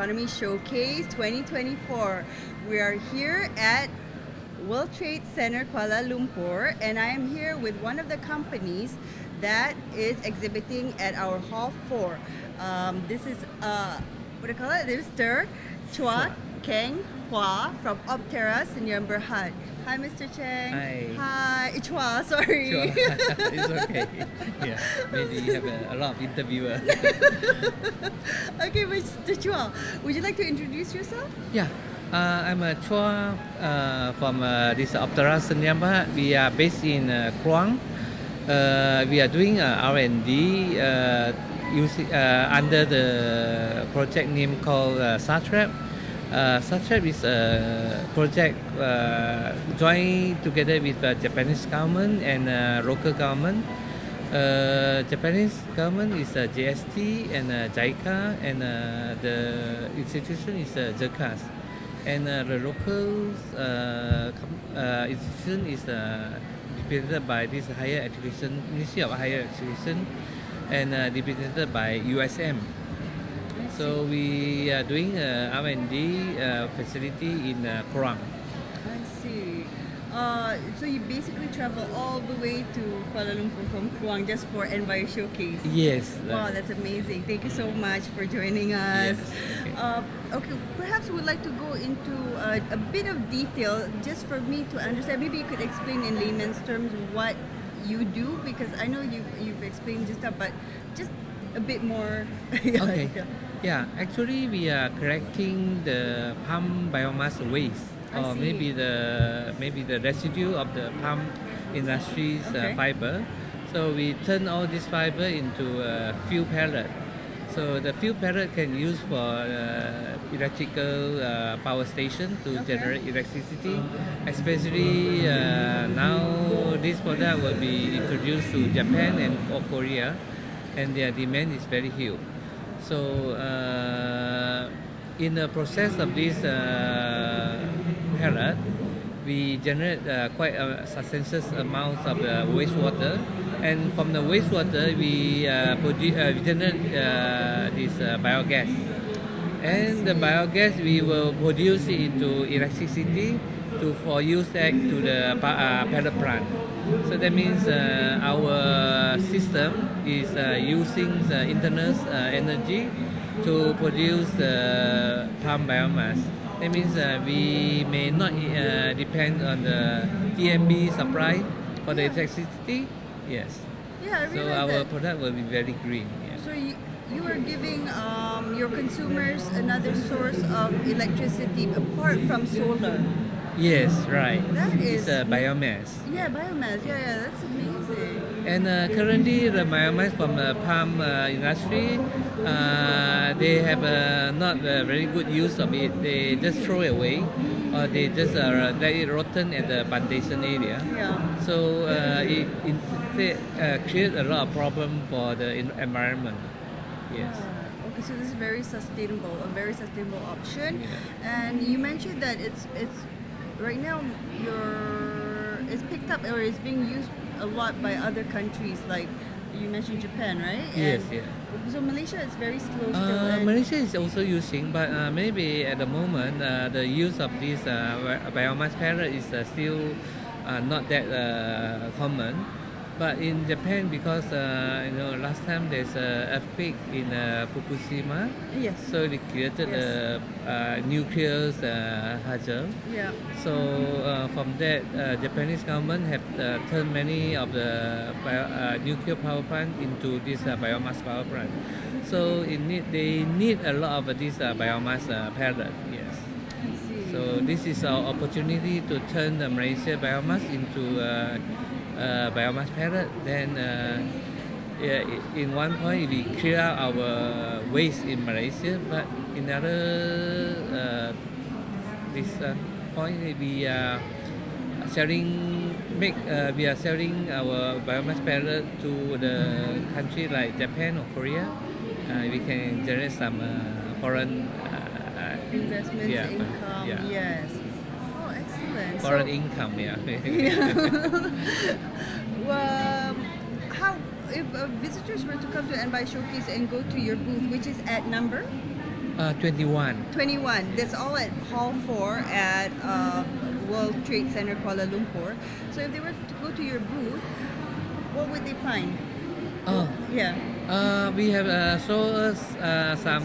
Bioeconomy Showcase 2024. We are here at World Trade Center, Kuala Lumpur, and I am here with one of the companies that is exhibiting at our Hall 4. This is, what do you call it? Mr. Chuah Keng Hua from Opteraz in Berhad. Hi, Mr. Cheng. Hi. Hi. Chua, sorry. Sure. It's okay. Yeah. Maybe you have a lot of interviewers. Okay, Mr. Chua, would you like to introduce yourself? Yeah. I'm Chua from this Opteraz Berhad. We are based in Kluang. We are doing R&D using under the project name called SATRAP. SATRAP is a project joined together with the Japanese government and local government. Japanese government is JST and JICA, and the institution is JECAS. And the local institution is represented by this higher education, Ministry of Higher Education, and represented by USM. So we are doing R&D facility in Kluang. I see. So you basically travel all the way to Kuala Lumpur from Kluang just for NBio Showcase. Yes. Wow, that's amazing. Thank you so much for joining us. Yes. Okay, perhaps we'd like to go into a bit of detail just for me to understand. Maybe you could explain in layman's terms what you do, because I know you've explained just that, but just a bit more. Okay. Yeah, actually we are collecting the palm biomass waste, or maybe the residue of the palm industry's fiber. So we turn all this fiber into fuel pellet. So the fuel pellet can use for electrical power station to generate electricity. Especially now, this product will be introduced to Japan and Korea, and their demand is very huge. So in the process of this pellet, we generate quite a substantial amount of wastewater, and from the wastewater we generate this biogas, and the biogas we will produce it into electricity for use to the pellet plant. So that means our system is using the internal energy to produce the palm biomass. That means we may not depend on the TMB supply for the electricity. Yes. Yeah, I so our product will be very green. Yeah. So you are giving your consumers another source of electricity apart from solar. Yes, right. That is biomass. Yeah, biomass. Yeah, that's amazing. And currently, the biomass from the palm industry, they have not very good use of it. They just throw it away, or they just let it rotten at the plantation area. Yeah. So it creates a lot of problem for the environment. Yes. Okay, so this is a very sustainable option. Yeah. And you mentioned that it's right now it's picked up or it's being used a lot by other countries, like you mentioned Japan, right? Yes, yeah. So Malaysia is very slow still. Malaysia is also using, but maybe at the moment the use of this biomass pellet is still not that common. But in Japan, because last time there's an earthquake in Fukushima, yes. so it created a nuclear hazard. Yeah. So from that, Japanese government have turned many of the nuclear power plant into this biomass power plant. So they need a lot of this biomass pellet. Yes. I see. So this is our opportunity to turn the Malaysia biomass into biomass pellet. Then in one point we clear out our waste in Malaysia, but in other this point we are selling our biomass pellet to the country like Japan or Korea. We can generate some foreign investments, income. Yeah. Yes. Oh, excellent. Foreign income, yeah. Well, if visitors were to come to NBio Showcase and go to your booth, which is at number? 21. 21. That's all at Hall 4 at World Trade Center, Kuala Lumpur. So if they were to go to your booth, what would they find? Oh, Yeah, we have sold us some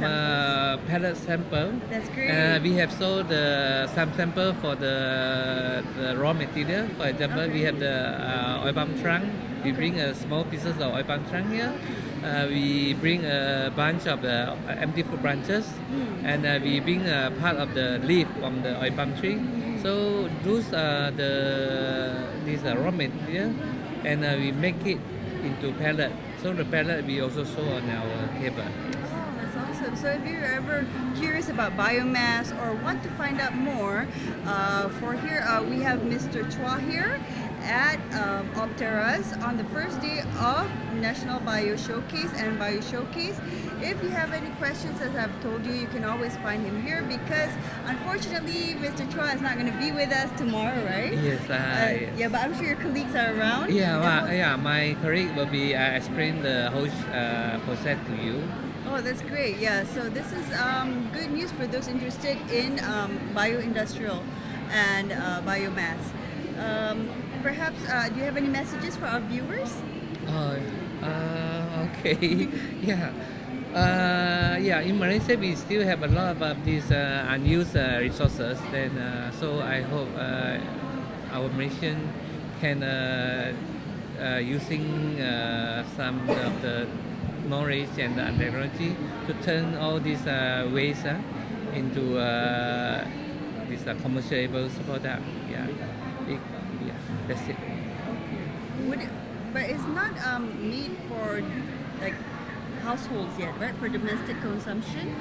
pellet sample. that's great. We have sold some sample for the raw material. For example, we Okay. have the oil palm trunk. We bring small pieces of oil palm trunk here. We bring a bunch of the empty fruit branches, and we bring part of the leaf from the oil palm tree. So those are these raw material, and we make it into pellet. So the pellet we also sold on our table. Oh, that's awesome. So if you're ever curious about biomass or want to find out more, for here we have Mr. Chuah here at Opteraz on the first day of National Bio Showcase and Bio Showcase. If you have any questions, as I've told you, you can always find him here because unfortunately Mr. Chuah is not going to be with us tomorrow, right? Yes, Yeah, but I'm sure your colleagues are around. yeah. My colleague will be explain the whole process to you. Oh, that's great. Yeah, so this is good news for those interested in bioindustrial and biomass. Perhaps, do you have any messages for our viewers? Oh, okay. Yeah. Yeah, in Malaysia we still have a lot of these unused resources. Then, so I hope our Malaysian can using some of the knowledge and technology to turn all these waste into this commercial product. Yeah, yeah, that's it. But it's not made for like households yet, right? For domestic consumption.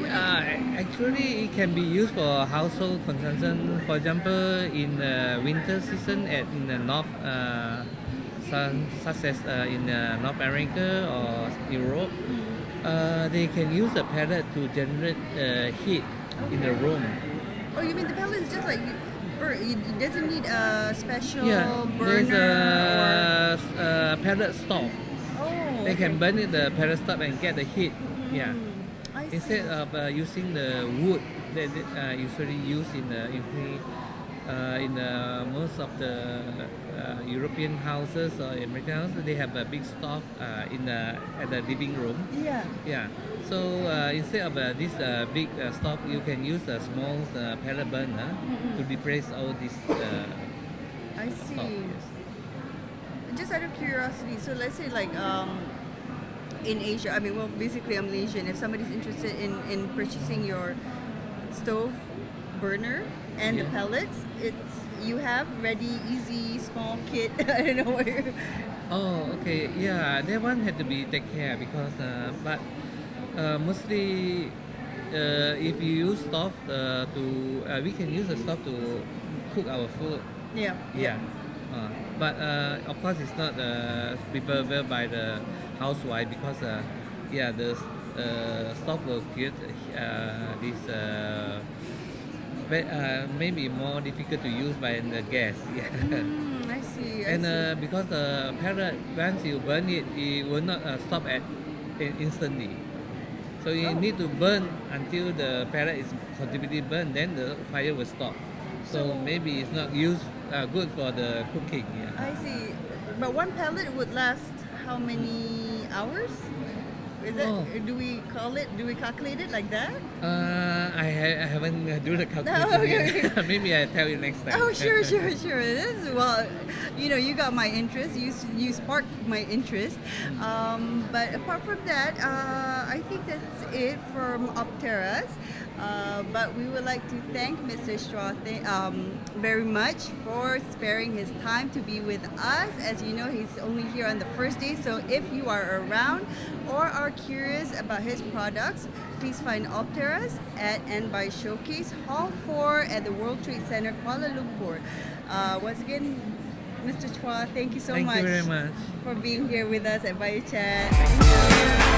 Actually, it can be used for household consumption. For example, in the winter season in the north, such as in North America or Europe, they can use the pellet to generate heat in the room. Oh, you mean the pellet is just like it doesn't need a special There's burner a pellet stove. Oh, They can burn it the pellet stove and get the heat. Yeah. I see. Instead of using the wood that usually used in most of the European houses or American houses, they have a big stove at the living room. Yeah. Yeah. So instead of this big stove, you can use a small pellet burner to replace all this I see. stove. Yes. Just out of curiosity, so let's say like in Asia, I mean, well, basically I'm Malaysian. If somebody's interested in purchasing your stove burner and the Yeah. pellets, you have ready, easy, small kit. I don't know where. Oh, okay. Yeah, that one had to be take care because, but mostly, if you use stove we can use the stove to cook our food. Yeah. Yeah. But of course, it's not preferable by the housewife because, yeah, the stove will create this. Maybe more difficult to use by the gas. Yeah. I see. I And see. because the pellet, once you burn it, it will not stop instantly. So you need to burn until the pellet is completely burned, then the fire will stop. So maybe it's not good for the cooking. Yeah. I see. But one pellet would last how many hours? Is it? Oh. Do we calculate it like that? I haven't do the calculation No, okay. yet. Maybe I'll tell you next time. Oh, sure. It is. Well, you got my interest. You sparked my interest. But apart from that, I think that's it from Opteraz. But we would like to thank Mr. Chuah very much for sparing his time to be with us. As you know, he's only here on the first day. So if you are around or are curious about his products, please find Opteraz at By Showcase Hall 4 at the World Trade Center, Kuala Lumpur. Once again, Mr. Chuah, thank you so much Thank you very much. for being here with us at Biochat. Thank you.